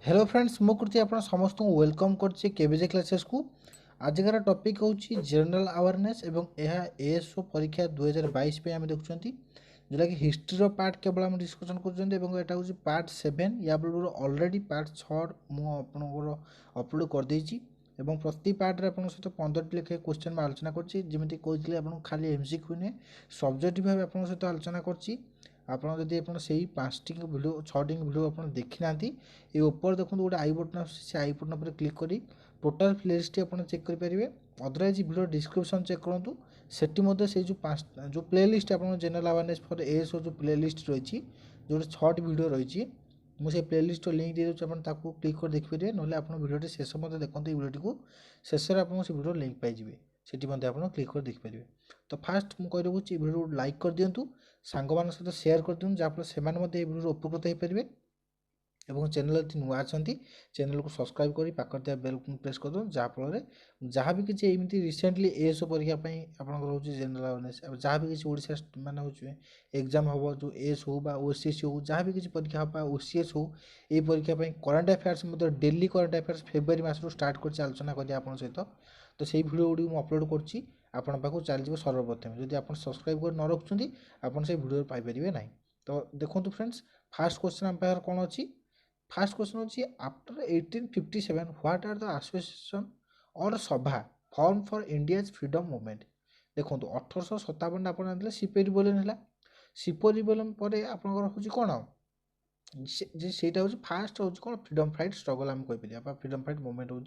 Hello friends मुझे आप समस्त को वेलकम करछे केबीजे क्लासेस को। आजकार टॉपिक हूँ जनरल अवेयरनेस एवं यह एएसओ परीक्षा 2022 पे आम देखुं जोटा कि हिस्ट्री पार्ट केवल आम डिस्कसन कर पार्ट 7 या पूर्व ऑलरेडी पार्ट 6 मुझे अपलोड करदेची एवं प्रति पार्ट आप सहित 15 लेखे क्वेश्चन में आलोचना करमी कहते हैं खाली एमसीक्यू नुहे सब्जेक्ट भाव आप सहित आलोचना कर आपड़ जदि आप पाँचटी भिडियो 6टी भिडियो आप देखी ना ये ऊपर देखो गोटे आई बटन से आई बटन पर क्लिक कर टोटाल प्लेलिस्ट आप चेक करेंगे। अदरवाइज भिडियो डिस्क्रिप्शन चेक करूँ से जो पाँच जो प्लेलिस्ट आप जनरल अवेयरनेस फॉर एएसओ जो प्लेलिस्ट रही जो 6टी भिडियो रही मुझे प्लेलिस्ट लिंक दे दूँ आप क्लिक कर देखिए ना आप भिडियो शेष मत देखते भिडियो को शेष में आपको से भिडियो लिंक पाइबे सेठी आप क्लिक कर देखिए। तो फास्ट मुझे कही रखुच्छी भिडियो लाइक कर दिंतु सांग मान सहित सेयार कर दिखाँ जहाँफल से भिडियो उपकृत हो पारे और चैनल यदि नुआ अच्छा चैनल को सब्सक्राइब कर पाखर बेल प्रेस कर दूँ जहाँफल जहाँ भी किसी एमती रिसेंटली एएसओ परीक्षा आप जनरल अवेयरनेस जहाँ भी किसी ओडिशा मान हो एग्जाम हम जो एएस हो ओसीएस हो जहाँ भी किसी परीक्षा हम ओसीएस हो ये परीक्षा current affairs daily current affairs February मास स्टार्ट कर आलोचना करी आप सहित तो से भिडियो गुड़ी मुझे अपलोड कर आपण पाक चलीज सर्वप्रथम जदि आप सब्सक्राइब कर न रखुँच आप भिडियो पाइपर ना। तो देखो फ्रेंड्स फास्ट क्वेश्चन आम पाखे कौन अच्छी फास्ट क्वेश्चन अच्छी after 1857 what are the association और सभा form for India's freedom movement. देखो 1857 आप सिपो रिबेलियन है सिपो रिबेलियन पर आपंकर हूँ कौन से हूँ फास्ट हूँ कौन फ्रीडम फाइट स्ट्रगल आम कहीपर फ्रीडम फाइट मूवमेंट हूँ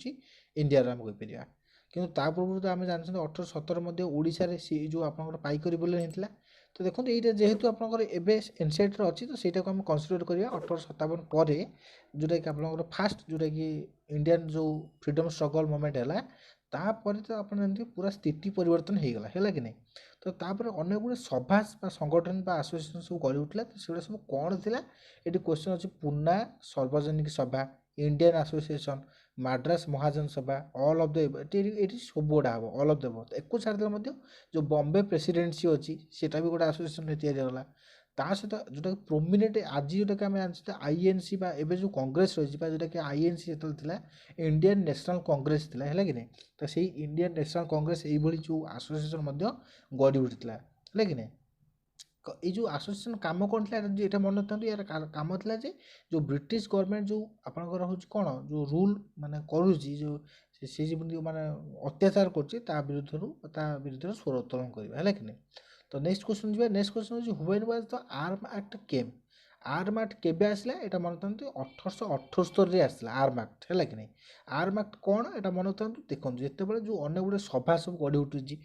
इंडिया आम कहीपर कि पूर्व तो आम जानते 1817 ओडिशा सी जो आप पाइक रिबेलियन होता तो देखो ये जेहेतु आपंकर एनसीईआरटी अच्छी तो सहीटा को आम कनसीडर करा 1857 पर जोटा कि आप फास्ट जोटा कि इंडियन जो फ्रीडम स्ट्रगल मूवमेंट है तापर तो आप जानते पूरा स्थिति परिवर्तन हो गला है कि नहीं। तो तापर अनेक गुड़े सभा संगठन आसोसिएसन सब गढ़ी उठला तो से सब कौन थी ये क्वेश्चन अच्छे पूना सार्वजनिक सभा इंडियन एसोसिएशन माड्रास महाजन सभा ऑल ऑफ द ये सब गुड़ा हम ऑल ऑफ द एक छाड़ी जो बॉम्बे प्रेसिडेंसी अच्छी सेटा भी गोटे आसोसिएसन तैयारी ता सहित जोटा प्रोमिनेंट आज जोटा कि आम जानते आईएनसी एवं जो कांग्रेस रही जोटा कि आईएनसी जो इंडियन नेशनल कांग्रेस है कि नहीं तो सही इंडियन नेशनल कांग्रेस ये जो आसोसिएसन गढ़ी उठी है कि नहीं। ये जो आसोसिएसन कम कौन था ये मन रखता यार कम था जो ब्रिटिश गवर्नमेंट जो आपंकर हूँ कौन जो रूल माने करुच्ची जो सी माने अत्याचार कर स्वर उत्तोलन करवा है कि नहीं। तो next question ji next question who when was the arm act came arm act केबे आसला यहाँ मन रखता 1878 आसला आर्म एक्ट है कि नहीं। आर्म एक्ट कौन यहाँ मन रखता देखो जिते जो अनेक गुड़े सभा सब गढ़ी उठी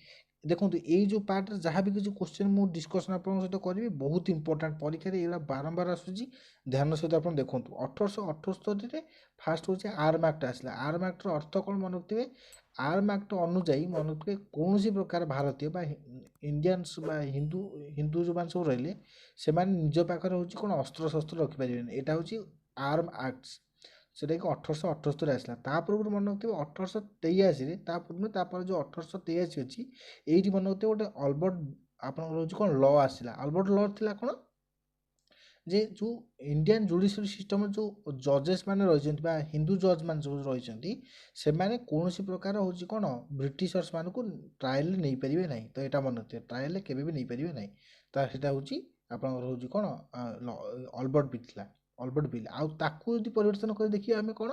देखो ये जो पार्ट जहाँ भी किसी क्वेश्चन मुझे डिस्कसन आप सहित करी बहुत इंपोर्टाट परीक्षा ये बारंबार आसूँ ध्यान सहित आप देखो 1878 फास्ट हूँ आर्म एक्ट आसला आर्म एक्टर अर्थ कौन मन रखिए आर्म एक्ट अनुजाई मन रखिए कौन प्रकार भारतीय इंडियंस हिंदू हिंदू जो मैंने सब रही से निज पाखे हूँ कौन अस्त्र शस्त्र रखिपारे यहाँ हूँ आर्म एक्ट्स सेटा कि 1878 आसला पूर्व मन रखिए 1883 पूर्व जो 1883 अच्छी ये मन रखिए गोटे अल्बर्ट आप कौन ल आसला अल्बर्ट ल थी कौन जे जो इंडियन जुडिशियरी सिस्टम जो जजेस मैंने रही हिंदू जज मान जो रही से कौन प्रकार हूँ कौन ब्रिटिशर्स मान को ट्रायल नहीं पारे ना तो यहाँ मन रखिए ट्रायल के नहीं पारे ना तो हूँ आप कौन अल्बर्ट बिल था अल्बर्ट बिल आउ परिवर्तन कर देखिए आम कौन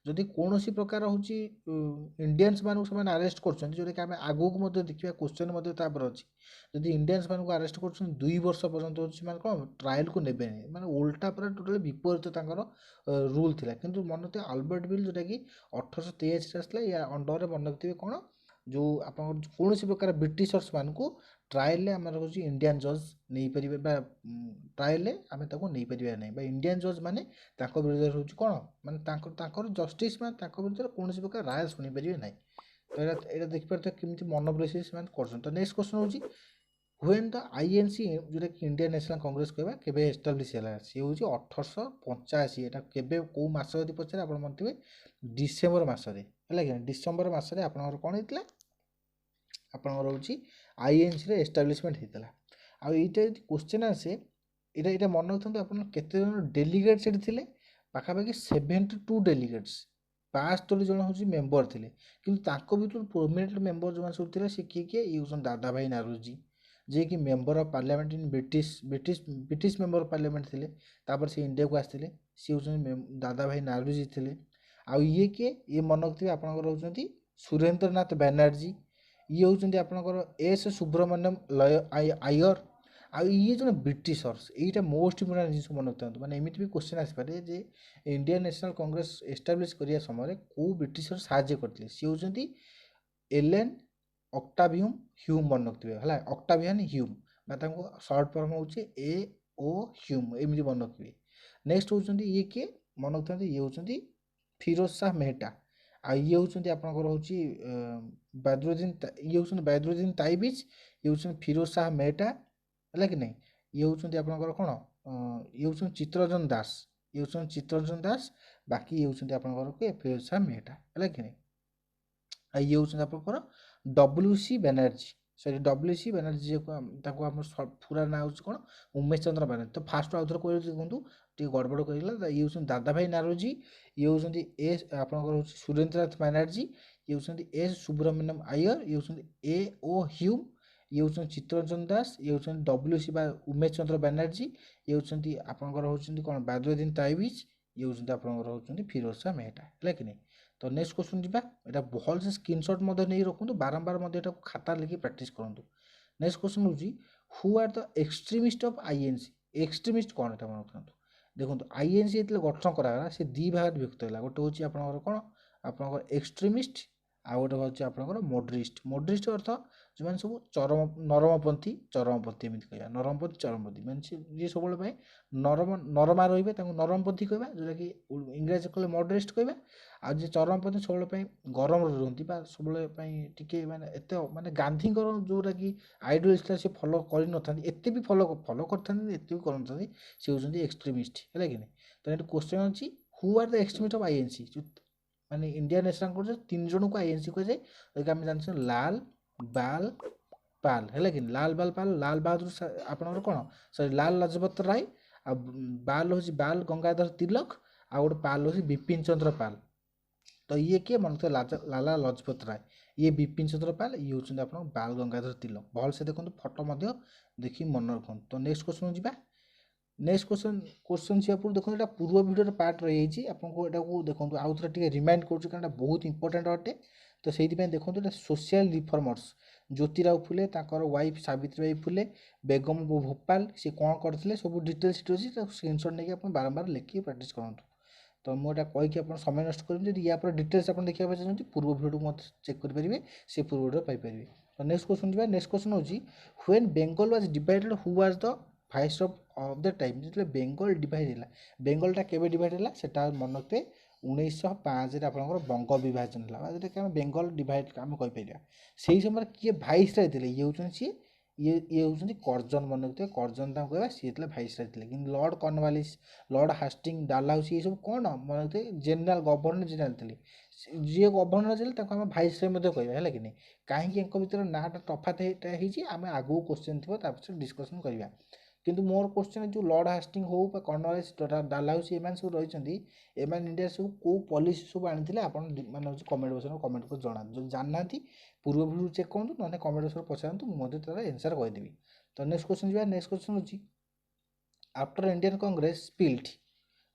जदि कौन प्रकार हूँ इंडियंस मानक से आरेस्ट कर जोटा कि आम आगू देखा क्वेश्चन अच्छी जदि इंडियंस मान को आरेस्ट कर 2 वर्ष पर्यंत हो कौन ट्रायल को ने माने उल्टा पूरा टोटाल विपरीत रूल थिला किंतु मन रखिए अल्बर्ट बिल जोटा कि 1883 आसला या अंडर मन रखिए कौन जो आप कौन प्रकार ब्रिटिशर्स मान को ट्रायल आम हूँ इंडियन जज नहीं पारे ट्रायल आम नहीं पारे ना इंडियन जज मैंने विरुद्ध हूँ कौन मानते जस्टिस मैं विरुद्ध कौन प्रकार राय शुणी पारे ना। तो यहाँ देखिए केमी मन बस कर next question who when the INC जोटा कि इंडियन नेशनल कांग्रेस कहवा केबे एस्टाब्लिश है सी हूँ 1885 यहाँ केबे कौ मास यदि पचारे आप मनते डिसेम्बर मसरे है कि डिसेम्बर मसरे आप कौन होता आपंकर हूँ आईएनसी एस्टाब्लीशमेंट होता आईटा क्वेश्चन आसे यहाँ मन रखते आप केते जन डेलीगेट से थे ପାଖାପାଖି 72 ଡେଲିଗେଟ୍ସ 72 ଜଣ ହେଉଛି ମେମ୍ବର ଥିଲେ। କିନ୍ତୁ ତାଙ୍କ ଭିତରୁ ପ୍ରୋମିନେଣ୍ଟ ମେମ୍ବର ଯେଉଁମାନେ ସବୁ ଥିଲେ ସେ କିଏ କିଏ, ଇଏ ହେଉଛନ୍ତି ଦାଦା ଭାଇ ନାରୋଜି, ଯିଏକି member of parliament in British member of parliament ଥିଲେ। ତାପରେ ସେ ଇଣ୍ଡିଆକୁ ଆସିଥିଲେ, ସିଏ ହେଉଛନ୍ତି ଦାଦା ଭାଇ ନାରୋଜି ଥିଲେ। ଆଉ ଇଏ କିଏ, ଇଏ ମନେ ରଖିଥିବେ ଆପଣଙ୍କର ହେଉଛନ୍ତି ସୁରେନ୍ଦ୍ରନାଥ ବାନାର୍ଜୀ, ଇଏ ହେଉଛନ୍ତି ଆପଣଙ୍କର ଏସ୍ ସୁବ୍ରମଣ୍ୟମ ଆୟର। ଆଉ ଇଏ ଜଣେ ବ୍ରିଟିଶର୍ସ। ଏଇଟା ମୋଷ୍ଟ ଇମ୍ପୋର୍ଟାଣ୍ଟ ଜିନିଷ ମନେ ରଖିଥାନ୍ତୁ। ମାନେ ଏମିତି ବି କ୍ୱେଶ୍ଚନ୍ ଆସିପାରେ ଯେ ଇଣ୍ଡିଆନ୍ ନ୍ୟାସନାଲ୍ କଂଗ୍ରେସ ଏଷ୍ଟାବ୍ଲିଶ୍ କରିବା ସମୟରେ କେଉଁ ବ୍ରିଟିଶର ସାହାଯ୍ୟ କରିଥିଲେ। ସିଏ ହେଉଛନ୍ତି ଏଲେନ୍ ଅକ୍ଟାଭିୟମ୍ ହ୍ୟୁମ୍, ମନେ ରଖିଥିବେ ହେଲା, ଅକ୍ଟାଭିଆନ୍ ହ୍ୟୁମ୍, ବା ତାଙ୍କୁ ସର୍ଟ ଫର୍ମ ହେଉଛି AO ହ୍ୟୁମ୍, ଏମିତି ମନେ ରଖିବେ। ନେକ୍ସଟ ହେଉଛନ୍ତି ଇଏ କିଏ, ମନେ ରଖିଥାନ୍ତି, ଇଏ ହେଉଛନ୍ତି ଫିରୋଜ ଶାହ ମେହଟା। ଆଉ ଇଏ ହେଉଛନ୍ତି ଆପଣଙ୍କର ହେଉଛି ଇଏ ହେଉଛନ୍ତି ବଦ୍ରୁଦ୍ଦିନ ତାଇବିଜ, ଇଏ ହେଉଛନ୍ତି ଫିରୋଜ ଶାହ ମେହଟା, ହେଲା କି ନାହିଁ। ଇଏ ହେଉଛନ୍ତି ଆପଣଙ୍କର କ'ଣ, ଇଏ ହେଉଛନ୍ତି ଚିତ୍ତରଞ୍ଜନ ଦାସ, ଇଏ ହେଉଛନ୍ତି ଚିତ୍ତରଞ୍ଜନ ଦାସ, ବାକି ଇଏ ହେଉଛନ୍ତି ଆପଣଙ୍କର କିଏ, ଫିରୋଜ ଶାହ ମେହଟା, ହେଲା କି ନାହିଁ। ଆଉ ଇଏ ହେଉଛନ୍ତି ଆପଣଙ୍କର WC ବାନାର୍ଜୀ, ସରି WC ବାନାର୍ଜୀ, ତାକୁ ଆମର ପୁରା ନାଁ ହେଉଛି କ'ଣ, ଉମେଶ ଚନ୍ଦ୍ର ବାନାର୍ଜୀ। ତ ଫାଷ୍ଟ ଆଉଥରେ କହିଲେ ଦେଖନ୍ତୁ, ଟିକେ ଗଡ଼ବଡ଼ କରିଗଲା। ଇଏ ହେଉଛନ୍ତି ଦାଦା ଭାଇ ନାରୋଜି, ଇଏ ହେଉଛନ୍ତି ଆପଣଙ୍କର ହେଉଛି ସୁରେନ୍ଦ୍ରନାଥ ବାନାର୍ଜୀ, ଇଏ ହେଉଛନ୍ତି ଏସ୍ ସୁବ୍ରମଣ୍ୟମ ଆୟର, ଇଏ ହେଉଛନ୍ତି AO ହ୍ୟୁମ୍, ଇଏ ହେଉଛନ୍ତି ଚିତ୍ତରଞ୍ଜନ ଦାସ, ଇଏ ହେଉଛନ୍ତି WC ବା ଉମେଶ ଚନ୍ଦ୍ର ବାନାର୍ଜୀ, ଇଏ ହେଉଛନ୍ତି ଆପଣଙ୍କର ହେଉଛନ୍ତି କ'ଣ, ବଦ୍ରୁଦ୍ଦିନ ତାଇବିଜ, ଇଏ ହେଉଛନ୍ତି ଆପଣଙ୍କର ହେଉଛନ୍ତି ଫିରୋଜ ଶାହ ମେହଟା, ହେଲା କି ନାହିଁ। ତ ନେକ୍ସଟ କ୍ୱେଶ୍ଚନ୍ ଯିବା। ଏଇଟା ଭଲସେ ସ୍କ୍ରିନଶଟ୍ ମଧ୍ୟ ନେଇ ରଖନ୍ତୁ, ବାରମ୍ବାର ମଧ୍ୟ ଏଟାକୁ ଖାତାରେ ଲେଖି ପ୍ରାକ୍ଟିସ୍ କରନ୍ତୁ। ନେକ୍ସଟ କ୍ୱେଶ୍ଚନ୍ ହେଉଛି ହୁ ଆର୍ ଦ ଏକ୍ସଟ୍ରିମିଷ୍ଟ ଅଫ୍ INC। ଏକ୍ସଟ୍ରିମିଷ୍ଟ କ'ଣ, ଏଟା ମନେ ରଖନ୍ତୁ। ଦେଖନ୍ତୁ INC ଯେତେବେଳେ ଗଠନ କରାଗଲା ସେ ଦୁଇ ଭାଗରେ ବିଭକ୍ତ ହେଲା। ଗୋଟେ ହେଉଛି ଆପଣଙ୍କର କ'ଣ, ଆପଣଙ୍କର ଏକ୍ସଟ୍ରିମିଷ୍ଟ, ଆଉ ଗୋଟେ ହେଉଛି ଆପଣଙ୍କର ମୋଡରିଷ୍ଟ। ମୋଡରିଷ୍ଟ ଅର୍ଥ ଯେଉଁମାନେ ସବୁ ନରମପନ୍ଥୀ ଏମିତି କହିବା, ନରମପନ୍ଥୀ ଚରମପନ୍ଥୀ, ମାନେ ଯିଏ ସବୁବେଳେ ପାଇଁ ନରମା ରହିବେ ତାଙ୍କୁ ନରମପନ୍ଥୀ କହିବା, ଯେଉଁଟାକି ଇଂରାଜୀ କହିଲେ ମଡରେଷ୍ଟ କହିବା। ଆଉ ଯିଏ ଚରମପନ୍ଥୀ ସବୁବେଳେ ପାଇଁ ଗରମରେ ରୁହନ୍ତି ବା ସବୁବେଳେ ପାଇଁ ଟିକେ ମାନେ ଏତେ ମାନେ ଗାନ୍ଧୀଙ୍କର ଯେଉଁଟାକି ଆଇଡ଼ିଓଲୋଜି ଥିଲା ସେ ଫଲୋ କରିନଥାନ୍ତି, ଏତେ ବି ଫଲୋ କରିଥାନ୍ତି, ଏତେ ବି କରିନଥାନ୍ତି, ସେ ହେଉଛନ୍ତି ଏକ୍ସଟ୍ରିମିଷ୍ଟ, ହେଲା କି ନାହିଁ। ତ ଏଠି କ୍ୱେଶ୍ଚନ୍ ଅଛି ହୁ ଆର୍ ଦ ଏକ୍ସଟ୍ରିମିଷ୍ଟ ଅଫ୍ INC। ମାନେ ଇଣ୍ଡିଆନ୍ ନ୍ୟାସନାଲ୍ କଂଗ୍ରେସ 3 ଜଣଙ୍କୁ INC କୁହାଯାଏ, ଯେଉଁଟାକି ଆମେ ଜାଣିଛୁ ଲାଲ ବାଲ ପାଲ, ହେଲା କି ଲାଲ ବାଲ ପାଲ, ଲାଲ ବାହାଦୁର ଆପଣଙ୍କର କ'ଣ, ସରି ଲାଲ ଲାଜପତ ରାୟ, ଆଉ ବାଲ ହେଉଛି ବାଲ ଗଙ୍ଗାଧର ତିଲକ, ଆଉ ଗୋଟେ ପାଲ ହେଉଛି ବିପିନ ଚନ୍ଦ୍ର ପାଲ। ତ ଇଏ କିଏ, ମନେ ତ ଲାଲା ଲଜପତ ରାୟ, ଇଏ ବିପିନ ଚନ୍ଦ୍ର ପାଲ, ଇଏ ହେଉଛନ୍ତି ଆପଣଙ୍କ ବାଲ ଗଙ୍ଗାଧର ତିଲକ। ଭଲସେ ଦେଖନ୍ତୁ, ଫଟୋ ମଧ୍ୟ ଦେଖି ମନେ ରଖନ୍ତୁ। ତ ନେକ୍ସଟ କ୍ୱେଶ୍ଚନ୍ ଯିବା। ନେକ୍ସଟ କ୍ୱେଶ୍ଚନ୍ ଯିବା ପୂର୍ବରୁ ଦେଖନ୍ତୁ, ଏଇଟା ପୂର୍ବ ଭିଡ଼ିଓର ପାର୍ଟ ରହିଯାଇଛି, ଆପଣଙ୍କୁ ଏଟାକୁ ଦେଖନ୍ତୁ ଆଉ ଥରେ ଟିକେ ରିମାଇଣ୍ଡ କରୁଛି, କାରଣ ଏଇଟା ବହୁତ ଇମ୍ପୋର୍ଟାଣ୍ଟ ଅଟେ। ତ ସେଇଥିପାଇଁ ଦେଖନ୍ତୁ, ଏଇଟା ସୋସିଆଲ ରିଫର୍ମର୍ସ ଜ୍ୟୋତିରାଓ ଫୁଲେ, ତାଙ୍କର ୱାଇଫ୍ ସାବିତ୍ରୀବାଇ ଫୁଲେ, ବେଗମ ଭୋପାଲ, ସେ କ'ଣ କରିଥିଲେ ସବୁ ଡିଟେଲ୍ସ ସେଠି ଅଛି। ତାକୁ ସ୍କ୍ରିନଶଟ୍ ନେଇକି ଆପଣ ବାରମ୍ବାର ଲେଖିକି ପ୍ରାକ୍ଟିସ୍ କରନ୍ତୁ। ତ ମୁଁ ଏଇଟା କହିକି ଆପଣ ସମୟ ନଷ୍ଟ କରିବି। ଯଦି ୟା ପରେ ଡିଟେଲ୍ସ ଆପଣ ଦେଖିବାକୁ ଚାହୁଁଛନ୍ତି ପୂର୍ବ ଭିଡ଼ିଓକୁ ମଧ୍ୟ ଚେକ୍ କରିପାରିବେ, ସେ ପୂର୍ବ ଭିଡ଼ିଓ ପାଇପାରିବେ। ତ ନେକ୍ସଟ କ୍ୱେଶ୍ଚନ୍ ଯିବା। ନେକ୍ସଟ କ୍ୱେଶ୍ଚନ୍ ହେଉଛି when Bengal was divided who was the viceroy of the time. ଯେତେବେଳେ ବେଙ୍ଗଲ ଡିଭାଇଡ୍ ହେଲା, ବେଙ୍ଗଲଟା କେବେ ଡିଭାଇଡ୍ ହେଲା, ସେଟା ମନେ ରଖିବେ 1905ରେ ଆପଣଙ୍କର ବଙ୍ଗ ବିଭାଜନ ହେଲା, ବା ଯେଉଁଟାକି ଆମେ ବେଙ୍ଗଲ ଡିଭାଇଡ୍ ଆମେ କହିପାରିବା। ସେହି ସମୟରେ କିଏ ଭାଇସରାୟ ଥିଲେ, ଇଏ ହେଉଛନ୍ତି ସିଏ, ଇଏ ହେଉଛନ୍ତି କର୍ଜନ, ମନେ ରଖିଥିବେ କର୍ଜନ ତାଙ୍କୁ କହିବା, ସିଏ ଥିଲେ ଭାଇସରାୟ ଥିଲେ। କିନ୍ତୁ ଲର୍ଡ଼ କର୍ଣ୍ଣୱାଲିସ୍, ଲର୍ଡ଼ ହାଷ୍ଟିଙ୍ଗ, ଡାଲହାଉସି, ଏସବୁ କ'ଣ ମନେ ରଖିଥିବେ ଜେନେରାଲ ଗଭର୍ଣ୍ଣର ଜେନେରାଲ ଥିଲେ। ଯିଏ ଗଭର୍ଣ୍ଣର ଥିଲେ ତାଙ୍କୁ ଆମେ ଭାଇସରାୟ ମଧ୍ୟ କହିବା, ହେଲା କି ନାହିଁ। କାହିଁକି ୟାଙ୍କ ଭିତରେ ନାଁଟା ତଫାତ ହେଇଛି, ଆମେ ଆଗକୁ କ୍ୱେଶ୍ଚନ୍ ଥିବ ତା ପଛରେ ଡିସ୍କସନ୍ କରିବା। କିନ୍ତୁ ମୋର କ୍ୱେଶ୍ଚନ୍ ଯେଉଁ ଲର୍ଡ଼ ହାଷ୍ଟିଙ୍ଗ ହଉ ବା କର୍ଣ୍ଣୱାଲିସ୍, ଡାଲହାଉସି, ଏମାନେ ସବୁ ରହିଛନ୍ତି, ଏମାନେ ଇଣ୍ଡିଆରେ ସବୁ କେଉଁ ପଲିସି ସବୁ ଆଣିଥିଲେ, ଆପଣ ମାନେ ହେଉଛି କମେଣ୍ଟ ବକ୍ସରେ କମେଣ୍ଟ କରି ଜଣାନ୍ତୁ। ଯଦି ଜାଣିନାହାନ୍ତି ପୂର୍ବ ଭିଡ଼ିଓ ଚେକ୍ କରନ୍ତୁ, ନହେଲେ କମେଣ୍ଟ ବକ୍ସରେ ପଚାରନ୍ତୁ, ମୁଁ ମଧ୍ୟ ତା'ର ଆନ୍ସର୍ କହିଦେବି। ତ ନେକ୍ସଟ କ୍ୱେଶ୍ଚନ୍ ଯିବା। ନେକ୍ସଟ କ୍ୱେଶ୍ଚନ୍ ହେଉଛି after Indian Congress split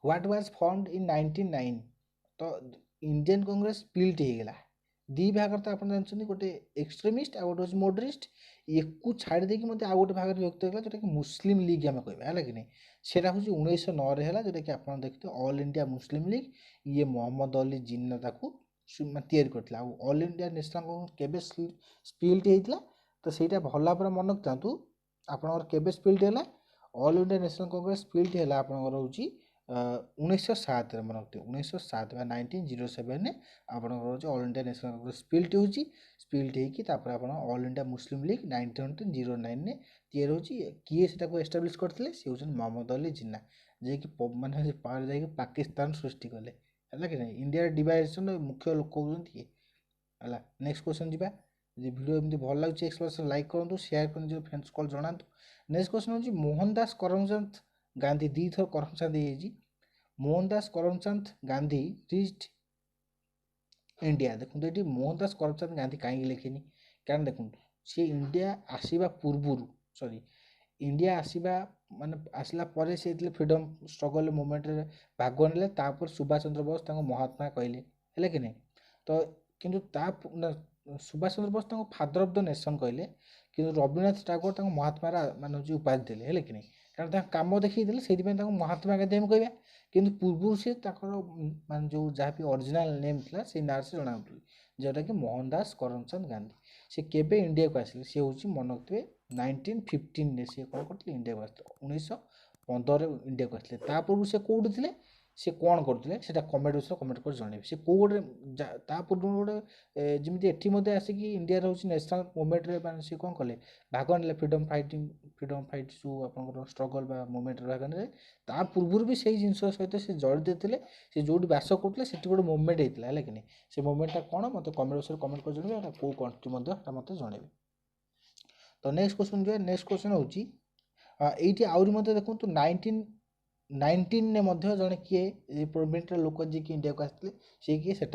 what was formed in 1909। ତ ଇଣ୍ଡିଆନ୍ କଂଗ୍ରେସ ସ୍ପ୍ଲିଟ୍ ହେଇଗଲା ଦୁଇ ଭାଗରେ। ତ ଆପଣ ଜାଣିଛନ୍ତି, ଗୋଟେ ଏକ୍ସଟ୍ରିମିଷ୍ଟ ଆଉ ଗୋଟେ ହେଉଛି ମୋଡରିଷ୍ଟ। ୟାକୁ ଛାଡ଼ି ଦେଇକି ମଧ୍ୟ ଆଉ ଗୋଟେ ଭାଗରେ ବିଭକ୍ତ ହେଇଗଲା, ଯେଉଁଟାକି ମୁସଲିମ ଲିଗ୍ ଆମେ କହିବା, ହେଲା କି ନାହିଁ। ସେଇଟା ହେଉଛି 1909ରେ ହେଲା, ଯେଉଁଟାକି ଆପଣ ଦେଖିଥିବେ ଅଲ୍ ଇଣ୍ଡିଆ ମୁସଲିମ ଲିଗ୍। ଇଏ ମହମ୍ମଦ ଅଲି ଜିନ୍ନା ତାକୁ ତିଆରି କରିଥିଲା। ଆଉ ଅଲ୍ ଇଣ୍ଡିଆ ନ୍ୟାସନାଲ୍ କଂଗ୍ରେସ କେବେ ସ୍ପ୍ଲିଟ୍ ହେଇଥିଲା, ତ ସେଇଟା ଭଲ ଭାବରେ ମନେ ରଖିଥାନ୍ତୁ। ଆପଣଙ୍କର କେବେ ସ୍ପ୍ଲିଟ୍ ହେଲା, All India National Congress split ହେଲା ଆପଣଙ୍କର ହେଉଛି 1907ରେ, ମନେ ରଖିଥିବେ 1907 ବା 1907ରେ ଆପଣଙ୍କର ହେଉଛି All India National Congress split ହେଉଛି। ସ୍ପ୍ଲିଟ୍ ହେଇକି ତାପରେ ଆପଣ ଅଲ୍ ଇଣ୍ଡିଆ ମୁସଲିମ ଲିଗ୍ 1909ରେ ତିଆରି ହେଉଛି। କିଏ ସେଟାକୁ ଏଷ୍ଟାବ୍ଲିଶ୍ କରିଥିଲେ, ସେ ହେଉଛନ୍ତି ମହମ୍ମଦ ଅଲି ଜିନ୍ନା, ଯିଏକି ମାନେ ପାୱାର ଯାଇକି ପାକିସ୍ତାନ ସୃଷ୍ଟି କଲେ, ହେଲା କି ନାହିଁ। ଇଣ୍ଡିଆର ଡିଭାଇଡେସନ୍ର ମୁଖ୍ୟ ଲୋକ ହେଉଛନ୍ତି ଇଏ, ହେଲା। ନେକ୍ସଟ କ୍ୱେଶ୍ଚନ୍ ଯିବା। ଯଦି ଭିଡ଼ିଓ ଏମିତି ଭଲ ଲାଗୁଛି ଏକ୍ସପ୍ରେସନ୍ ଲାଇକ୍ କରନ୍ତୁ, ସେୟାର କରନ୍ତୁ, ନିଜ ଫ୍ରେଣ୍ଡସ୍ କଲ୍ ଜଣାନ୍ତୁ। ନେକ୍ସଟ କ୍ୱେଶ୍ଚନ୍ ହେଉଛି ମୋହନ ଦାସ କରମଚାନ୍ଦ ଗାନ୍ଧୀ, ଦୁଇଥର କରମଚାନ୍ଦ ହେଇଯାଇଛି। ମୋହନଦାସ କରମଚନ୍ଦ ଗାନ୍ଧୀ ରିଚ୍ଡ इंडिया देखो ये मोहनदास करमचंद गांधी कहीं लिखिनी कारण देखो सी इंडिया आसवा पूर्वर सॉरी इंडिया आसवा माने आसला परे से फ्रीडम स्ट्रगल मूवमेंट रे भाग नेले तापर सुभाष चंद्र बोस महात्मा कहले है कि नहीं तो किंतु Subhash Chandra Bose father of the nation कहले कि रवीन्द्रनाथ टागोर महात्मा मान उपाधि देले है कि नहीं कारण कम देखी से महात्मा गांधी हम कहवा किंतु पूर्व से मान जो जहाँ भी ओरिजिनल नेम था से ना से जना जोटा कि मोहनदास करमचंद गांधी से केबे इंडिया को आसिले सी हूँ मन रखिए 1915 सी कौन करते इंडिया को आसते 1915 इंडिया को आसते पूर्व से कौट थे सी कौन करते कमेंट विषय कमेंट कर जनइबे सी कौ गोटे पूर्व गोटे जमी एटी आसिक इंडिया रोचे नेशनल मूवमेंट रे सी कौन कले भाग ने फ्रीडम फाइट जो आप स्ट्रगल मूवमेंट भाग ने पूर्व भी से जिन सहित से जड़ित थे से जो बास करते से गोटे मूवमेंट होता है कि नहीं से मूवमेंटा कौन मत कमेंट विषय कमेंट कर जनइबे कौ कंट्री मत जनइबे तो नेक्स्ट क्वेश्चन जो नेक्स्ट क्वेश्चन हूँ ये आहरी देखो 1919 ने जड़े किए प्रोमिनेंट लोक जी इंडिया को आते सी किए से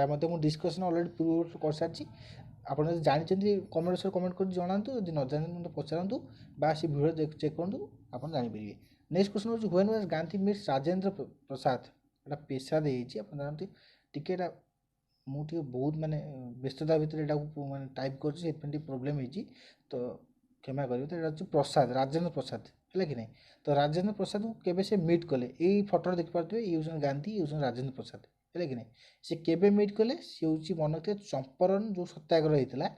डिस्कसन अलरेडी पूर्व कर सारी आप जानते कमेंट विषय कमेंट कर जनातु यदि न जाने मतलब पचारतु बा सी भिडियो चेक करूँ आप जानीपर next question who when was Gandhi meets Rajendra Prasad एटा पेशा देती आप जानते टिके मुझे बहुत माने व्यस्तता भितर यहाँ मैंने टाइप कर प्रोब्लेम होती तो क्षमा करेंगे प्रसाद राजेंद्र प्रसाद है कि नहीं तो राजेंद्र प्रसाद को केबे से मीट कले यही फटो देखिपे ये हूँ गांधी ये हूँ राजेंद्र प्रसाद है कि नहीं से केबे मीट कले सी हूँ मन रखिए चंपारण जो सत्याग्रह होता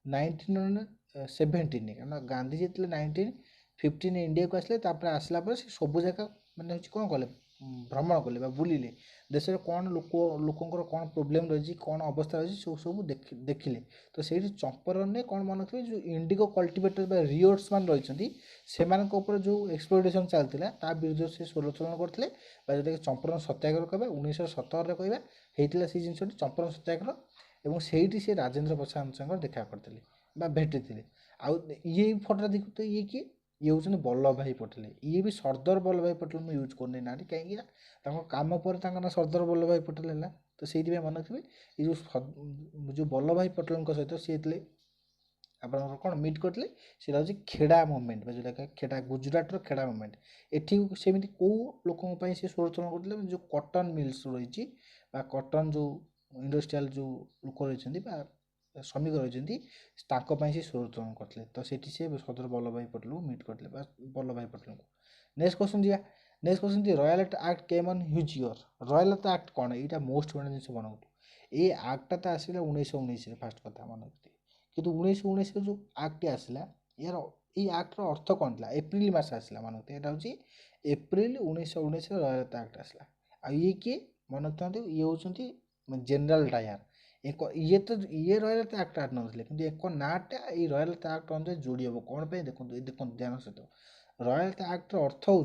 1917 कारण गांधी जी 1915 इंडिया को आसले आसला से सब जगह मैंने कौन कले भ्रमण कले बुलिले देश में कौन लोकंर कौन प्रोब्लेम रही कौन अवस्था रही सब देखिले तो से चंपारण में कौन मन रखिए जो इंडिगो कल्टिवेटर रियोर्स मान रही से जो एक्सप्लोरेशन चलता ता विरुद्ध से स्वरोचलन करते जोटा कि चंपारण सत्याग्रह कह 1917 कहवा से जिन चंपारण सत्याग्रह और से राजेंद्र प्रसाद देखा करते भेटी आउ ये फटो देखते ये किए ये हूँ वल्लभ भाई पटेल ये भी सरदार वल्लभ भाई पटेल मुझे यूज करनी ना कहीं कम पर ना सरदार वल्लभ भाई पटेल है तो से मन रखिए ये जो वल्लभ भाई पटेल सहित सी आप कौन मीट करते सीटा हूँ खेड़ा मुवमेंट जोटा खेड़ा गुजरात खेड़ा मुवमेंट एटी सेमती कौ लोक से स्वरोचन करते जो कटन मिल्स रही कटन जो इंडस्ट्रियल जो लोक रही श्रमिक रही से स्वरोचन करते तो से सरदार वल्लभ भाई पटेल को मीट करते वल्लभ भाई पटेल को नेक्स्ट क्वेश्चन दिया next question the royalty act came on huge year royalty act कौन यहाँ मोस्ट बड़ा जिन बनाऊ ये एक्टा तो आसला 1919 फास्ट कथा मन रखिए कितु 1919 जो एक्ट आसला यार ये एक्टर अर्थ कौन था एप्रिल मस आसला मन रखते यहाँ हूँ एप्रिल 1919 रॉयल्टी एक्ट आसला आ ये किए मन रखते ये हूँ जनरल डायर एक ये तो ये रॉयल्टी एक्ट आट नथिले किंतु एक नाटा ये रॉयल्टी एक्ट अनुसार जोड़ी हम कौन पे देखो देखो ध्यान सहित रॉयल्टी एक्ट अर्थ हूँ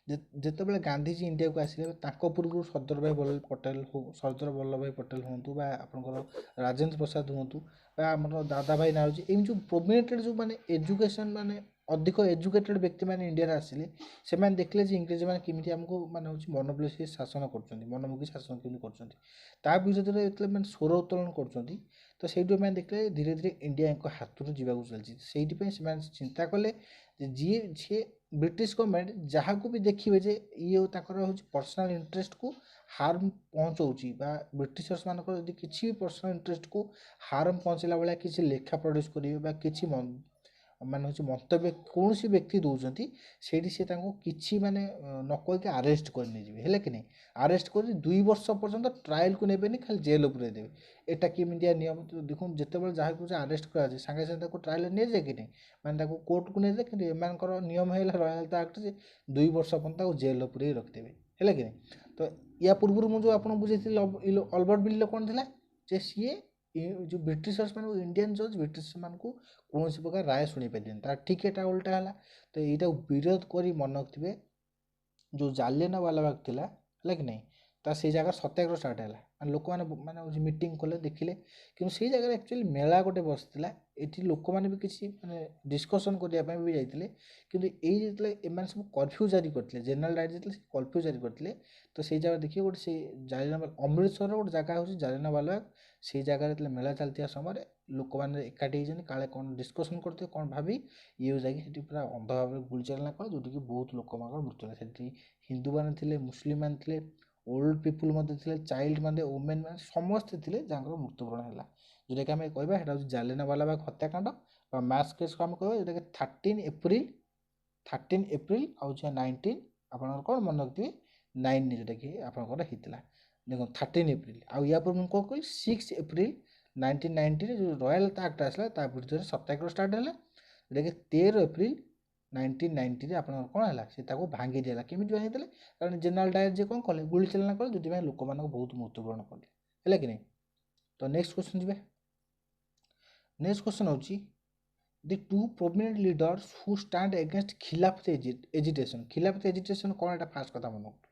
जिते गांधीजी इंडिया को आसिले पूर्व सरदार भाई वल्लभ पटेल हो सरदार वल्लभ भाई पटेल हूँ आपंकर राजेंद्र प्रसाद हूँ आम दादा भाई नारोजी एम जो प्रोमिनेटेड जो माने एजुकेशन माने अधिक एजुकेटेड व्यक्ति मैंने इंडिया आसिले से देखले इंग्रेज मैंने केमी आमको माने मनोबल शासन कर मनमुखी शासन केमी कर विरोध में स्वर उत्तोलन कर तो से देखले धीरे धीरे इंडिया एक हाथ जावाक चलती से चिंता कले जी सी ब्रिटिश गवर्नमेंट जहाँ को भी देखिए जे ये हूँ पर्सनल इंटरेस्ट को हार्म पहुँचाऊँगी ब्रिटिशर्स मान किसी भी पर्सनल इंटरेस्ट को हार्म पहुँचला भाया किसी लेखा प्रड्यूस करेंगे कि मान हूँ मंतव्य कौन सी व्यक्ति दौरान से किसी माने न कहीकि आरेस्ट कर कि नहीं आरेस्ट कर 2 वर्ष पर्यंत ट्रायल को नेबेनि खाली जेल उपरे देवे एटा कि इंडिया नियम देखो जिते जहाँ को आरेस्ट कर सागे सागे ट्रायल नहीं जाए कि नहीं मैंने कोर्ट को नहीं जाए कि एम नियम है रॉयल्टी एक्ट से 2 वर्ष पर्यंत जेल उपरे रखिदेवे है कि नहीं तो या पूर्व मुझे आपको बुझे अल्बर्ट बिल कौन थी सी जो ब्रिटिशर्स मान इंडियन जज ब्रिटिश मान को कौन प्रकार राय शुणी पारे तार ठीक एटा उल्टा है तो यहाँ विरोध कर मन रखिए जो जालियानवाला बाग थिला है कि नहीं ତା ସେଇ ଜାଗାରେ ସତ୍ୟାଗ୍ରହ ଷ୍ଟାର୍ଟ ହେଲା, ମାନେ ଲୋକମାନେ ମାନେ ହେଉଛି ମିଟିଂ କଲେ ଦେଖିଲେ, କିନ୍ତୁ ସେଇ ଜାଗାରେ ଆକ୍ଚୁଆଲି ମେଳା ଗୋଟେ ବସିଥିଲା, ଏଠି ଲୋକମାନେ ବି କିଛି ମାନେ ଡିସ୍କସନ୍ କରିବା ପାଇଁ ବି ଯାଇଥିଲେ, କିନ୍ତୁ ଏଇ ଯେତେବେଳେ ଏମାନେ ସବୁ କର୍ଫ୍ୟୁ ଜାରି କରିଥିଲେ, ଜେନେରାଲ ଡାଏରୀ ଯେତେବେଳେ କର୍ଫ୍ୟୁ ଜାରି କରିଥିଲେ, ତ ସେଇ ଜାଗା ଦେଖିବେ ଗୋଟେ ସେଇ ଜାଲିଆନାବାଲା, ଅମୃତସରର ଗୋଟେ ଜାଗା ହେଉଛି ଜାଲିଆନାବାଲା ବାଗ, ସେଇ ଜାଗାରେ ଯେତେବେଳେ ମେଳା ଚାଲିଥିବା ସମୟରେ ଲୋକମାନେ ଏକାଠି ହେଇଛନ୍ତି, କାଳେ କ'ଣ ଡିସ୍କସନ୍ କରୁଥିବେ କ'ଣ ଭାବି ଇଏ ଯାଇକି ସେଠି ପୁରା ଅନ୍ଧ ଭାବରେ ଗୁଳି ଚାଳନା କଲେ, ଯେଉଁଠିକି ବହୁତ ଲୋକମାନଙ୍କର ମୃତ୍ୟୁ ହେଲା। ସେଠି ହିନ୍ଦୁମାନେ ଥିଲେ, ମୁସଲିମ ଥିଲେ, ଓଲ୍ଡ ପିପୁଲ୍ ମଧ୍ୟ ଥିଲେ, ଚାଇଲ୍ଡ ମାନେ, ଓମେନ୍ ମାନେ ସମସ୍ତେ ଥିଲେ ଯାହାଙ୍କର ମୃତ୍ୟୁବରଣ ହେଲା, ଯେଉଁଟାକି ଆମେ କହିବା ସେଇଟା ହେଉଛି ଜାଲିଆନାବାଲା ବାଗ ହତ୍ୟାକାଣ୍ଡ ବା ମାସ୍ କେସ୍କୁ ଆମେ କହିବା, ଯେଉଁଟାକି 13 ଏପ୍ରିଲ ଆଉ ହେଉଛି 19 ଆପଣଙ୍କର କ'ଣ ମନେ ରଖିଥିବେ 9 ଯେଉଁଟାକି ଆପଣଙ୍କର ହେଇଥିଲା। ଦେଖନ୍ତୁ 13 ଏପ୍ରିଲ, ଆଉ ୟା ପୂର୍ବରୁ ମୁଁ କ'ଣ କହିଲି 6 ଏପ୍ରିଲ 1990ରେ ଯେଉଁ ରୟାଲ ଆକ୍ଟ ଆସିଲା ତା ବିରୁଦ୍ଧରେ ସତ୍ୟାଗ୍ରହ ଷ୍ଟାର୍ଟ ହେଲା, ଯେଉଁଟାକି 13 ଏପ୍ରିଲ 1990ରେ ଆପଣଙ୍କର କ'ଣ ହେଲା, ସେ ତାକୁ ଭାଙ୍ଗି ଦିଆହେଲା। କେମିତି ଭାଙ୍ଗି ଦେଲେ? କାରଣ ଜେନେରାଲ ଡାଏରୀ ଯେ କ'ଣ କଲେ, ଗୁଳି ଚାଳନା କଲେ, ଯେଉଁଥିପାଇଁ ଲୋକମାନଙ୍କୁ ବହୁତ ମୃତ୍ୟୁବରଣ କଲେ, ହେଲା କି ନାହିଁ। ତ ନେକ୍ସଟ କ୍ୱେଶ୍ଚନ୍ ଯିବେ। ନେକ୍ସଟ କ୍ୱେଶ୍ଚନ୍ ହେଉଛି the two prominent leaders who stand against Khilafat agitation. Khilafat agitation କ'ଣ, ଏଇଟା ଫାଷ୍ଟ କଥା ମନେ ରଖନ୍ତୁ।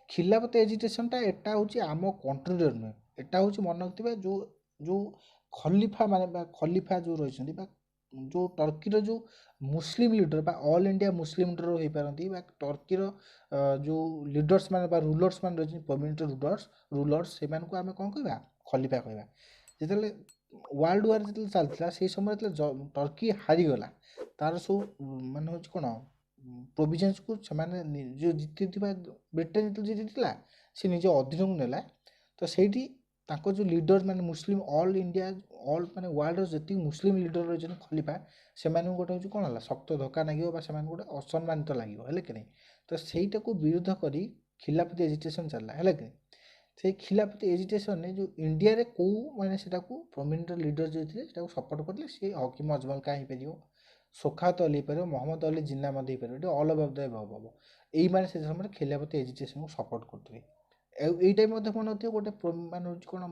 ଖିଲାଫତ ଏଜିଟେସନ୍ଟା ଏଟା ହେଉଛି ଆମ କଣ୍ଟ୍ରିର ନୁହେଁ, ଏଟା ହେଉଛି ମନେ ରଖିଥିବା ଯେଉଁ ଯେଉଁ ଖଲିଫା ମାନେ ବା ଖଲିଫା ଯେଉଁ ରହିଛନ୍ତି ବା ଯେଉଁ ଟର୍କିର ଯେଉଁ ମୁସଲିମ ଲିଡର ବା ଅଲ୍ ଇଣ୍ଡିଆ ମୁସଲିମ ଲିଡର ହେଇପାରନ୍ତି, ବା ଟର୍କିର ଯେଉଁ ଲିଡର୍ସ ମାନେ ବା ରୁଲର୍ସ ମାନେ ରହିଛନ୍ତି, ପ୍ରୋମିନେଣ୍ଟ ରୁଲର୍ସ ସେମାନଙ୍କୁ ଆମେ କ'ଣ କହିବା, ଖଲିଫା କହିବା। ଯେତେବେଳେ ୱାର୍ଲଡ ୱାର୍ ଯେତେବେଳେ ଚାଲିଥିଲା ସେଇ ସମୟରେ ଯେତେବେଳେ ଟର୍କି ହାରିଗଲା, ତାର ସବୁ ମାନେ ହେଉଛି କ'ଣ ପ୍ରୋଭିଜନ୍ସକୁ ସେମାନେ ଯେଉଁ ଜିତିଥିବା ବ୍ରିଟେନ୍ ଯେତେବେଳେ ଜିତିଥିଲା ସେ ନିଜ ଅଧୀନକୁ ନେଲା, ତ ସେଇଠି ତାଙ୍କ ଯେଉଁ ଲିଡର ମାନେ ମୁସଲିମ ଅଲ୍ ଇଣ୍ଡିଆ ଅଲ୍ ମାନେ ୱାର୍ଲଡର ଯେତିକି ମୁସଲିମ ଲିଡର ରହିଛନ୍ତି ଖଲିଫା, ସେମାନଙ୍କୁ ଗୋଟେ ହେଉଛି କ'ଣ ହେଲା, ଶକ୍ତ ଧକ୍କା ଲାଗିବ ବା ସେମାନଙ୍କୁ ଗୋଟେ ଅସମ୍ମାନିତ ଲାଗିବ, ହେଲେ କି ନାହିଁ। ତ ସେଇଟାକୁ ବିରୋଧ କରି ଖିଲାଫତ ଏଜିଟେସନ୍ ଚାଲିଲା, ହେଲା କି ନାହିଁ। ସେଇ ଖିଲାଫତ ଏଜିଟେସନରେ ଯେଉଁ ଇଣ୍ଡିଆରେ କେଉଁ ମାନେ ସେଟାକୁ ପ୍ରୋମିନେଣ୍ଟ ଲିଡର ଯିଏ ଥିଲେ ସେଟାକୁ ସପୋର୍ଟ କରିଥିଲେ, ସେ ହକିମ ଅଜମଲ ଖାଁ ହେଇପାରିବ, ଶୋଖାତ ଅଲି ହେଇପାରିବ, ମହମ୍ମଦ ଅଲି ଜିନ୍ନା ମଧ୍ୟ ହେଇପାରିବ, ଏଠି ଅଲ୍ ଅଫ୍ ଦ ଏଭବ୍ ହବ। ଏଇମାନେ ସେ ସମୟରେ ଖିଲାଫତ ଏଜିଟେସନକୁ ସପୋର୍ଟ କରୁଥିବେ। এইটাই ମଧ୍ୟ କ'ଣ ନଥିବ, ଗୋଟେ ମାନେ ହେଉଛି କ'ଣ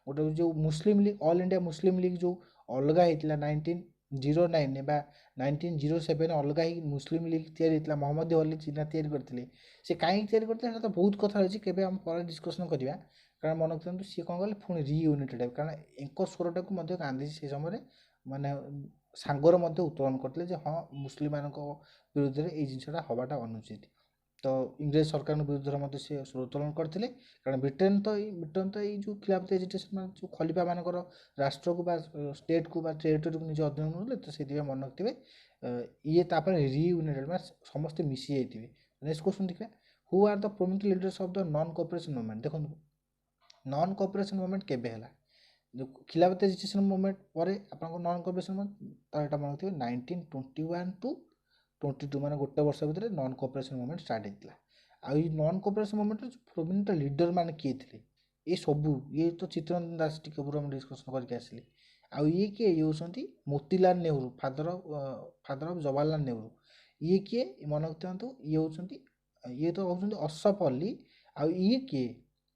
ଗୋଟେ ଯେଉଁ ମୁସଲିମ league, all India Muslim league ଯେଉଁ ଅଲଗା ହେଇଥିଲା 1909 ବା 1907 ଅଲଗା ହେଇକି ମୁସଲିମ ଲିଗ୍ ତିଆରି ହେଇଥିଲା, ମହମ୍ମଦ ଅଲି ଜିନ୍ନା ତିଆରି କରିଥିଲେ। ସେ କାହିଁକି ତିଆରି କରିଥିଲେ ସେଟା ତ ବହୁତ କଥା ରହିଛି, କେବେ ଆମେ ପରେ ଡିସ୍କସନ୍ କରିବା। କାରଣ ମନେ ରଖନ୍ତୁ ସିଏ କ'ଣ କଲେ ପୁଣି ରିୟୁନାଇଟେଡ୍ ହେବେ, କାରଣ ଏଙ୍କ ସ୍ୱରଟାକୁ ମଧ୍ୟ ଗାନ୍ଧିଜୀ ସେ ସମୟରେ ମାନେ ସାଙ୍ଗରେ ମଧ୍ୟ ଉତ୍ତୋଳନ କରିଥିଲେ ଯେ ହଁ ମୁସଲିମମାନଙ୍କ ବିରୁଦ୍ଧରେ ଏଇ ଜିନିଷଟା ହେବାଟା ଅନୁଚିତ। ତ ଇଂରେଜ ସରକାରଙ୍କ ବିରୁଦ୍ଧରେ ମଧ୍ୟ ସେ ଉତ୍ତୋଳନ କରିଥିଲେ, କାରଣ ବ୍ରିଟେନ୍ ତ ଏଇ ଯେଉଁ ଖିଲାଫତ ଏଜିଟେସନ୍ ମାନେ ଯେଉଁ ଖଲିଫାମାନଙ୍କର ରାଷ୍ଟ୍ରକୁ ବା ଷ୍ଟେଟ୍କୁ ବା ଟେରିଟୋରିକୁ ନିଜ ଅଧୀନକୁ ନେଲେ, ତ ସେଥିପାଇଁ ମନେ ରଖିଥିବେ ଇଏ ତାପରେ ରିୟୁନାଇଟେଡ୍ ମାନେ ସମସ୍ତେ ମିଶି ଯାଇଥିବେ। ନେକ୍ସଟ କ୍ୱେଶ୍ଚନ୍ ଦେଖିବା, who are the prominent leaders of the non cooperation movement. ଦେଖନ୍ତୁ ନନ୍ କୋଅପରେସନ୍ ମୁଭମେଣ୍ଟ କେବେ ହେଲା, ଯେଉଁ ଖିଲାଫତ ଏଜିଟେସନ୍ ମୁଭମେଣ୍ଟ ପରେ ଆପଣଙ୍କ ନନ୍ କୋଅପରେସନ୍ ମୁଭମେଣ୍ଟ, ତ ଏଇଟା ମନେ ରଖିଥିବେ 1921 to 22 ମାନେ ଗୋଟେ ବର୍ଷ ଭିତରେ ନନ୍ କୋଅପରେସନ୍ ମୁଭମେଣ୍ଟ ଷ୍ଟାର୍ଟ ହେଇଥିଲା। ଆଉ ଏଇ ନନ୍ କୋଅପରେସନ୍ ମୁଭମେଣ୍ଟର ପ୍ରୋମିନେଣ୍ଟ ଲିଡର ମାନେ କିଏ ଥିଲେ, ଏ ସବୁ ଇଏ ତ ଚିତ୍ତରଞ୍ଜନ ଦାସ ଟିକେ ପୂର୍ବରୁ ଆମେ ଡିସ୍କସନ୍ କରିକି ଆସିଲି। ଆଉ ଇଏ କିଏ, ଇଏ ହେଉଛନ୍ତି ମୋତିଲାଲ ନେହେରୁ, ଫାଦର ଅଫ୍ ଜବାହରଲାଲ ନେହେରୁ। ଇଏ କିଏ ମନେ ରଖିଥାନ୍ତୁ, ଇଏ ହେଉଛନ୍ତି ଇଏ ତ ହେଉଛନ୍ତି ଅସଫ ଅଲି। ଆଉ ଇଏ କିଏ,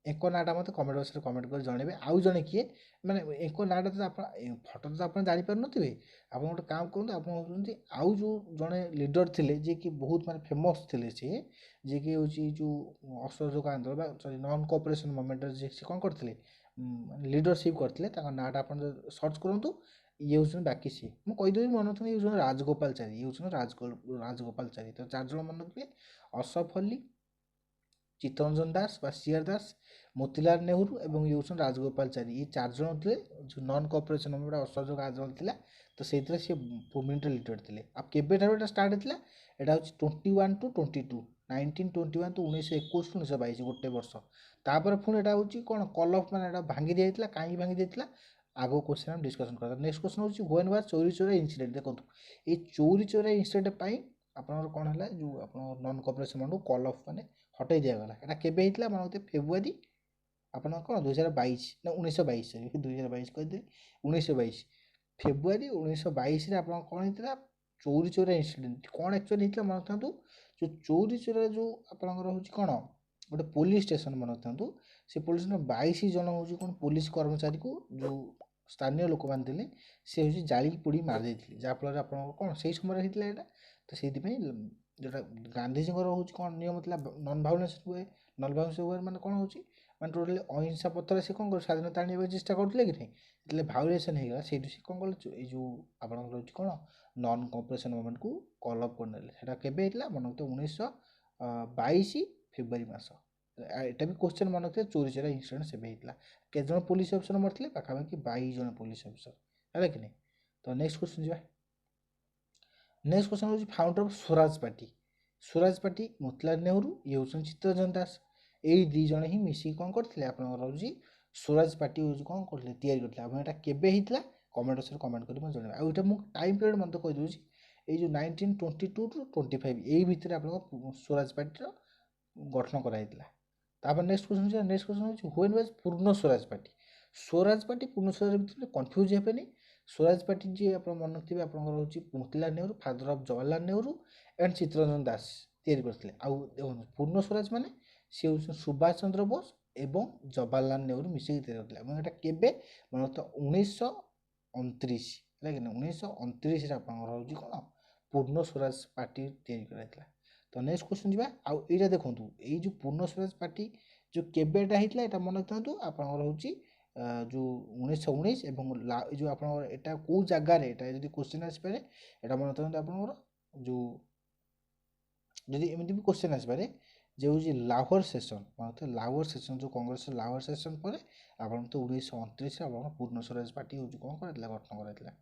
ଏଙ୍କ ନାଁଟା ମୋତେ କମେଣ୍ଟ ବକ୍ସରେ କମେଣ୍ଟ କରି ଜଣେଇବେ। ଆଉ ଜଣେ କିଏ, ମାନେ ଏଙ୍କ ନାଁଟା ତ ଆପଣ ଫଟୋ ତ ଆପଣ ଜାଣିପାରୁନଥିବେ, ଆପଣ ଗୋଟେ କାମ କରନ୍ତୁ, ଆପଣ ହେଉଛନ୍ତି ଆଉ ଯେଉଁ ଜଣେ ଲିଡର ଥିଲେ ଯିଏକି ବହୁତ ମାନେ ଫେମସ୍ ଥିଲେ, ସିଏ ଯିଏକି ହେଉଛି ଯେଉଁ ଅସହଯୋଗ ଆନ୍ଦୋଳନ ବା ସରି ନନ୍ କୋଅପରେସନ୍ ମୁଭମେଣ୍ଟରେ ଯିଏ ସେ କ'ଣ କରିଥିଲେ, ଲିଡରସିପ୍ କରିଥିଲେ, ତାଙ୍କ ନାଁଟା ଆପଣ ସର୍ଚ୍ଚ କରନ୍ତୁ। ଇଏ ହେଉଛନ୍ତି ବାକି ସିଏ ମୁଁ କହିଦେବି ମନେ ରଖିଛନ୍ତି, ଇଏ ହେଉଛନ୍ତି ରାଜଗୋପାଳଚାରୀ, ଇଏ ହେଉଛନ୍ତି ରାଜଗୋପାଳଚାରୀ। ତ 4 ଜଣ ମନେ ରଖିବେ, ଅସଫ ଅଲି, ଚିତ୍ତରଞ୍ଜନ ଦାସ ବା ସିଆର ଦାସ, ମୋତିଲାଲ ନେହେରୁ ଏବଂ ଇଏ ହେଉଛନ୍ତି ରାଜଗୋପାଳଚାରୀ। ଏ 4 ଜଣ ଥିଲେ ଯେଉଁ ନନ୍ କୋଅପରେସନ୍ ମୁଭମେଣ୍ଟ ଅସହଯୋଗ ଆନ୍ଦୋଳନ ଥିଲା, ତ ସେଇଥିରେ ସିଏ ପ୍ରୋମିନେଣ୍ଟ ଲିଡର ଥିଲେ। ଆଉ କେବେଠାରୁ ଏଇଟା ଷ୍ଟାର୍ଟ ହେଇଥିଲା, ଏଇଟା ହେଉଛି 21 to 22 1921 to 1921 1922 ଗୋଟେ ବର୍ଷ। ତାପରେ ପୁଣି ଏଇଟା ହେଉଛି କ'ଣ କଲ୍ ଅଫ୍ ମାନେ ଏଇଟା ଭାଙ୍ଗି ଦିଆଯାଇଥିଲା, କାହିଁକି ଭାଙ୍ଗି ଦେଇଥିଲା ଆଗ କ୍ୱେଶ୍ଚନ୍ ଆମେ ଡିସ୍କସନ୍ କରିବା। ନେକ୍ସଟ କ୍ୱେଶ୍ଚନ୍ ହେଉଛି when was Chauri Chaura incident. ଦେଖନ୍ତୁ ଏଇ ଚୌରୀ ଚୌରା ଇନସିଡେଣ୍ଟ ପାଇଁ ଆପଣଙ୍କର କ'ଣ ହେଲା, ଯେଉଁ ଆପଣଙ୍କ ନନ୍ କୋଅପରେସନ୍ ମୁଭମେଣ୍ଟକୁ କଲ୍ ଅଫ୍ ମାନେ ହଟେଇ ଦିଆଗଲା। ଏଇଟା କେବେ ହେଇଥିଲା, ମନେ ରଖିଥିବେ ଫେବୃଆରୀ ଆପଣଙ୍କ କ'ଣ 2022 ନା 1922, 2022 କହିଦେଲି 1922 ଫେବୃଆରୀ 1922ରେ ଆପଣଙ୍କ କ'ଣ ହେଇଥିଲା, ଚୌରୀ ଚୌରା ଇନସିଡେଣ୍ଟ। କ'ଣ ଆକ୍ଚୁଆଲି ହେଇଥିଲା ମନେ ରଖିଥାନ୍ତୁ, ଯେଉଁ ଚୌରୀ ଚୌରା ଯେଉଁ ଆପଣଙ୍କର ହେଉଛି କ'ଣ ଗୋଟେ ପୋଲିସ୍ ଷ୍ଟେସନ୍ ମନେ ରଖିଥାନ୍ତୁ, ସେ ପୋଲିସ୍ ଷ୍ଟେସନ୍ 22 ଜଣ ହେଉଛି କ'ଣ ପୋଲିସ୍ କର୍ମଚାରୀକୁ ଯେଉଁ ସ୍ଥାନୀୟ ଲୋକମାନେ ଥିଲେ ସେ ହେଉଛି ଜାଳି ପୋଡ଼ି ମାରି ଦେଇଥିଲେ, ଯାହାଫଳରେ ଆପଣଙ୍କର କ'ଣ ସେଇ ସମୟରେ ହେଇଥିଲା ଏଇଟା। ତ ସେଇଥିପାଇଁ जोटा गांधीजीଙ୍କର ହେଉଛି କ'ଣ ନିୟମ ଥିଲା ନନ୍ ଭାয়োଲେନ୍ସ ୱେ। ନନ୍ ଭାয়োଲେନ୍ସ ୱେ ମାନେ କ'ଣ ହେଉଛି ମାନେ ଟୋଟାଲି ଅହିଂସା ପଥରେ ସେ କ'ଣ କରେ ସ୍ୱାଧୀନତା ଆଣିବା ପାଇଁ ଚେଷ୍ଟା କରୁଥିଲେ କି ନାହିଁ। ଯେତେବେଳେ ଭାয়োଲେସନ୍ ହେଇଗଲା ସେଇଠୁ ସେ କ'ଣ କଲେ ଏଇ ଯେଉଁ ଆପଣଙ୍କର ହେଉଛି କ'ଣ ନନ୍ କୋଅପରେସନ୍ ମୁଭମେଣ୍ଟକୁ କଲ୍ ଅପ୍ କରିନେଲେ। ସେଇଟା କେବେ ହେଇଥିଲା ମନେ ରଖିଥିବେ 1922 ଫେବୃଆରୀ ମାସ। ଏଇଟା ବି କ୍ୱେଶ୍ଚନ୍ ମନେ ରଖିଥିବେ ଚୋରି ଚୋରା ଇନସିଡେଣ୍ଟ ସେବେ ହେଇଥିଲା। କେତେଜଣ ପୋଲିସ ଅଫିସର ମରିଥିଲେ ପାଖାପାଖି 22 ଜଣ ପୋଲିସ ଅଫିସର ହେଲା କି ନାହିଁ। ତ ନେକ୍ସଟ କ୍ୱେଶ୍ଚନ୍ ଯିବା। ନେକ୍ସଟ କ୍ୱେଶ୍ଚନ୍ ହେଉଛି founder of Swaraj party. Swaraj party Motilal Nehru, ଇଏ ହେଉଛନ୍ତି ଚିତ୍ତରଞ୍ଜନ ଦାସ। ଏଇ ଦୁଇ ଜଣ ହିଁ ମିଶିକି କ'ଣ କରିଥିଲେ ଆପଣଙ୍କର ହେଉଛି ସ୍ୱରାଜ ପାର୍ଟି ହେଉଛି କ'ଣ କରିଥିଲେ ତିଆରି କରିଥିଲେ। ଆପଣ ଏଇଟା କେବେ ହେଇଥିଲା କମେଣ୍ଟ ବକ୍ସରେ କମେଣ୍ଟ କରି ମୋତେ ଜଣାଇବେ। ଆଉ ଏଇଟା ମୁଁ ଟାଇମ୍ ପିରିୟଡ଼ ମଧ୍ୟ କହିଦେଉଛି ଏଇ ଯେଉଁ 1922 ଟୁ 25 ଏଇ ଭିତରେ ଆପଣଙ୍କ ସ୍ୱରାଜ ପାର୍ଟିର ଗଠନ କରାଯାଇଥିଲା। ତାପରେ ନେକ୍ସଟ କ୍ୱେଶ୍ଚନ୍ ହେଉଛି ହ୍ୱେନ୍ ୱାଜ୍ ପୂର୍ଣ୍ଣ ସ୍ୱରାଜ ପାର୍ଟି। ସ୍ୱରାଜ ପାର୍ଟି ପୂର୍ଣ୍ଣ ସ୍ୱରାଜ ଭିତରେ କନଫ୍ୟୁଜ୍ ହେବେନି। ସ୍ୱରାଜ ପାର୍ଟି ଯିଏ ଆପଣ ମନେ ରଖିଥିବେ ଆପଣଙ୍କର ହେଉଛି Motilal Nehru, father of Jawaharlal Nehru and Chittaranjan Das ତିଆରି କରିଥିଲେ। ଆଉ ଦେଖନ୍ତୁ ପୂର୍ଣ୍ଣ ସ୍ୱରାଜ ମାନେ ସିଏ ହେଉଛନ୍ତି ସୁଭାଷ ଚନ୍ଦ୍ର ବୋଷ ଏବଂ ଜବାହରଲାଲ ନେହେରୁ ମିଶିକି ତିଆରି କରିଥିଲେ। ଏବଂ ଏଇଟା କେବେ ମନେ ରଖିଥିବ 1929 ହେଲା କି ନା 1929ରେ ଆପଣଙ୍କର ହେଉଛି କ'ଣ ପୂର୍ଣ୍ଣ ସ୍ୱରାଜ ପାର୍ଟି ତିଆରି କରାଯାଇଥିଲା। ତ ନେକ୍ସଟ କ୍ୱେଶ୍ଚନ୍ ଯିବା। ଆଉ ଏଇଟା ଦେଖନ୍ତୁ ଏଇ ଯେଉଁ ପୂର୍ଣ୍ଣ ସ୍ୱରାଜ ପାର୍ଟି ଯେଉଁ କେବେ ଏଇଟା ହେଇଥିଲା ଏଇଟା ମନେ ରଖିଥାନ୍ତୁ ଆପଣଙ୍କର ହେଉଛି ଯେଉଁ 1919 ଏବଂ ଏ ଯେଉଁ ଆପଣଙ୍କର ଏଇଟା କେଉଁ ଜାଗାରେ ଏଇଟା ଯଦି କ୍ୱେଶ୍ଚନ୍ ଆସିପାରେ ଏଇଟା ମନେ ରଖିଥାନ୍ତୁ ଆପଣଙ୍କର ଯେଉଁ ଯଦି ଏମିତି ବି କ୍ୱେଶ୍ଚନ୍ ଆସିପାରେ ଯେ ହେଉଛି ଲାହୋର ସେସନ୍ ମାନେ ଲାହୋର ସେସନ୍ ଯେଉଁ କଂଗ୍ରେସର ଲାହୋର ସେସନ୍ ପରେ ଆପଣ ତ 1929ରେ ଆପଣଙ୍କର ପୂର୍ଣ୍ଣ ସ୍ୱରାଜ ପାର୍ଟି ହେଉଛି କ'ଣ କରାଯାଇଥିଲା ଗଠନ କରାଯାଇଥିଲା।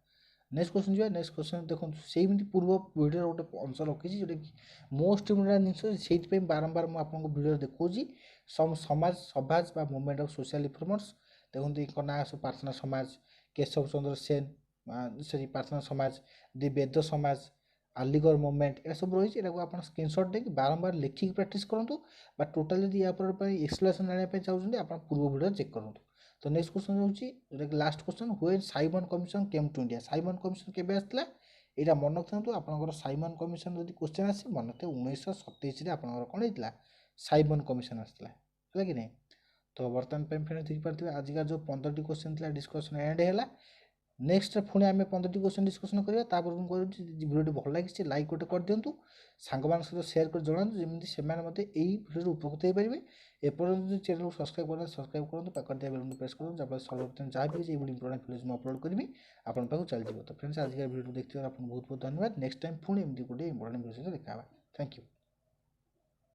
ନେକ୍ସଟ କ୍ୱେଶ୍ଚନ୍ ଯିବା। ନେକ୍ସଟ କ୍ୱେଶ୍ଚନ୍ ଦେଖନ୍ତୁ ସେମିତି ପୂର୍ବ ଭିଡ଼ିଓର ଗୋଟେ ଅଂଶ ରଖିଛି ଯେଉଁଟାକି ମୋଷ୍ଟ ଇମ୍ପୋର୍ଟାଣ୍ଟ ଜିନିଷ ସେଇଥିପାଇଁ ବାରମ୍ବାର ମୁଁ ଆପଣଙ୍କୁ ଭିଡ଼ିଓ ଦେଖାଉଛି। ସମାଜ ବା ମୁଭମେଣ୍ଟ ଅଫ୍ ସୋସିଆଲ ରିଫର୍ମର୍ସ। ଦେଖନ୍ତୁ ଏଙ୍କ ନାଁ ସବୁ ପ୍ରାର୍ଥନା ସମାଜ, କେଶବ ଚନ୍ଦ୍ର ସେନ ସରି ପ୍ରାର୍ଥନା ସମାଜ, ଦି ବେଦ ସମାଜ, ଆଲିଗଡ଼ ମୁଭମେଣ୍ଟ ଏଟା ସବୁ ରହିଛି। ଏଟାକୁ ଆପଣ ସ୍କ୍ରିନଶଟ୍ ଦେଇକି ବାରମ୍ବାର ଲେଖିକି ପ୍ରାକ୍ଟିସ୍ କରନ୍ତୁ। ବା ଟୋଟାଲ୍ ଯଦି ୟା ପାଇଁ ଏକ୍ସପ୍ଲେନେସନ୍ ଜାଣିବା ପାଇଁ ଚାହୁଁଛନ୍ତି ଆପଣ ପୂର୍ବ ଭିଡ଼ିଓ ଚେକ୍ କରନ୍ତୁ। ତ ନେକ୍ସଟ କ୍ୱେଶ୍ଚନ୍ ହେଉଛି ଯେଉଁଟାକି last question when Simon commission କେମ୍ ଟୁ ଇଣ୍ଡିଆ। ସାଇମନ୍ କମିଶନ୍ କେବେ ଆସିଥିଲା ଏଇଟା ମନେ ରଖିଥାନ୍ତୁ। ଆପଣଙ୍କର ସାଇମନ୍ କମିଶନ୍ ଯଦି କ୍ୱେଶ୍ଚନ୍ ଆସେ ମନେ ରଖିଥିବେ 1927ରେ ଆପଣଙ୍କର କ'ଣ ହେଇଥିଲା ସାଇମନ୍ କମିଶନ୍ ଆସିଥିଲା ହେଲା କି ନାହିଁ। ତ ବର୍ତ୍ତମାନ ପାଇଁ ଫ୍ରେଣ୍ଡ ଦେଖିପାରୁଥିବେ ଆଜିକାର ଯେଉଁ 15ଟି କ୍ୱେଶ୍ଚନ୍ ଥିଲା ଡିସ୍କସନ୍ ଏଣ୍ଡ ହେଲା। ନେକ୍ସଟ ପୁଣି ଆମେ 15ଟି କ୍ୱେଶ୍ଚନ୍ ଡିସ୍କସନ୍ କରିବା। ତାପରେ ମୁଁ କହୁଛି ଭିଡ଼ିଓଟି ଭଲ ଲାଗିଛି ଲାଇକ୍ ଗୋଟେ କରିଦିଅନ୍ତୁ, ସାଙ୍ଗମାନଙ୍କ ସହିତ ସେୟାର କରି ଜଣାନ୍ତୁ ଯେମିତି ସେମାନେ ମୋତେ ଏଇ ଭିଡ଼ିଓରୁ ଉପକୃତ ହେଇପାରିବେ। ଏପର୍ଯ୍ୟନ୍ତ ଯଦି ଚ୍ୟାନେଲକୁ ସବସ୍କ୍ରାଇବ୍ କରନ୍ତୁ ସବସ୍କ୍ରାଇବ୍ କରନ୍ତୁ, ପାଖରେ ଥିବା ବେଲକୁ ପ୍ରେସ୍ କରନ୍ତୁ ଯାହାଫଳରେ ସର୍ବପ୍ରଥମେ ଯାହା ବି କିଛି ଏଇଭଳି ଇମ୍ପୋର୍ଟାଣ୍ଟ ଭିଡ଼ିଓ ମୁଁ ଅପଲୋଡ଼ କରିବି ଆପଣଙ୍କ ପାଖକୁ ଚାଲିଯିବ। ତ ଫ୍ରେଣ୍ଡସ୍ ଆଜିକାର ଭିଡ଼ିଓ ଦେଖିଥିବାରୁ ଆପଣଙ୍କୁ ବହୁତ ବହୁତ ଧନ୍ୟବାଦ। ନେକ୍ସଟ ଟାଇମ୍ ପୁଣି ଏମିତି ଗୋଟେ ଇମ୍ପୋର୍ଟାଣ୍ଟ ଭିଡ଼ିଓ ସହିତ ଦେଖା ହେବା। Thank you.